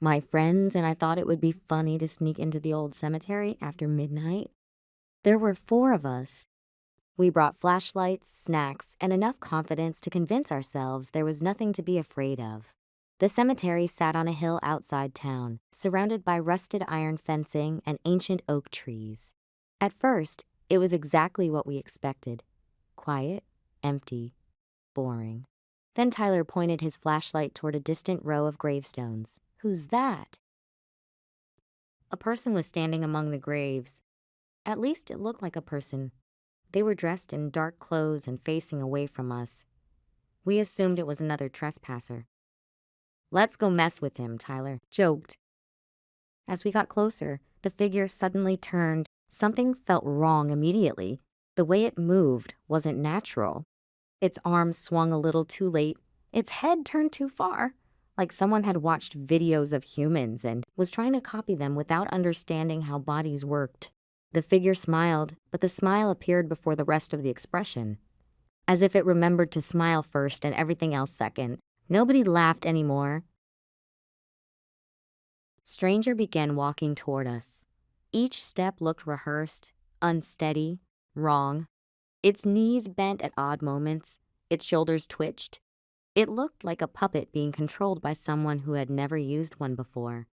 My friends and I thought it would be funny to sneak into the old cemetery after midnight. There were 4 of us. We brought flashlights, snacks, and enough confidence to convince ourselves there was nothing to be afraid of. The cemetery sat on a hill outside town, surrounded by rusted iron fencing and ancient oak trees. At first, it was exactly what we expected. Quiet, empty, boring. Then Tyler pointed his flashlight toward a distant row of gravestones. "Who's that?" A person was standing among the graves. At least it looked like a person. They were dressed in dark clothes and facing away from us. We assumed it was another trespasser. "Let's go mess with him," Tyler joked. As we got closer, the figure suddenly turned. Something felt wrong immediately. The way it moved wasn't natural. Its arms swung a little too late. Its head turned too far, like someone had watched videos of humans and was trying to copy them without understanding how bodies worked. The figure smiled, but the smile appeared before the rest of the expression, as if it remembered to smile first and everything else second. Nobody laughed anymore. Stranger began walking toward us. Each step looked rehearsed, unsteady, wrong. Its knees bent at odd moments. Its shoulders twitched. It looked like a puppet being controlled by someone who had never used one before.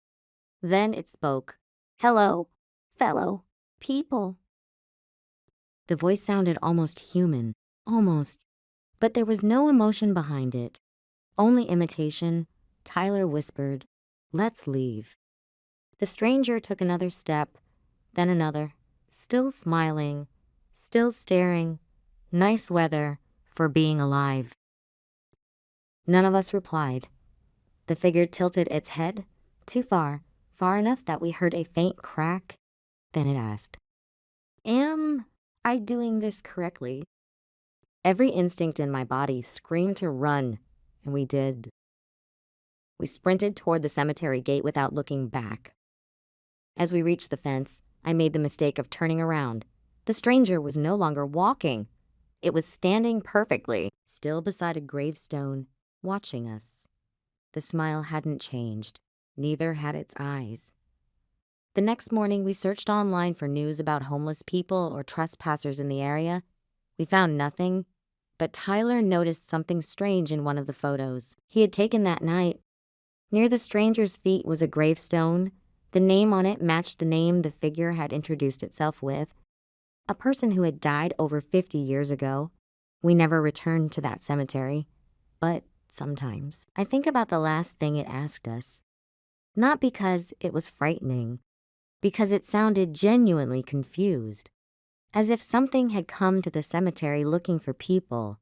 Then it spoke. "Hello, fellow people." The voice sounded almost human, almost, but there was no emotion behind it. Only imitation. Tyler whispered, "Let's leave." The stranger took another step, then another, still smiling, still staring. Nice weather for being alive. None of us replied. The figure tilted its head too far, far enough that we heard a faint crack. Then it asked, "Am I doing this correctly?" Every instinct in my body screamed to run, and we did. We sprinted toward the cemetery gate without looking back. As we reached the fence, I made the mistake of turning around. The stranger was no longer walking. It was standing perfectly, still beside a gravestone, watching us. The smile hadn't changed. Neither had its eyes. The next morning, we searched online for news about homeless people or trespassers in the area. We found nothing, but Tyler noticed something strange in one of the photos he had taken that night. Near the stranger's feet was a gravestone. The name on it matched the name the figure had introduced itself with. A person who had died over 50 years ago. We never returned to that cemetery, but sometimes I think about the last thing it asked us. Not because it was frightening, because it sounded genuinely confused, as if something had come to the cemetery looking for people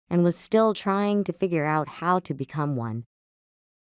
and was still trying to figure out how to become one.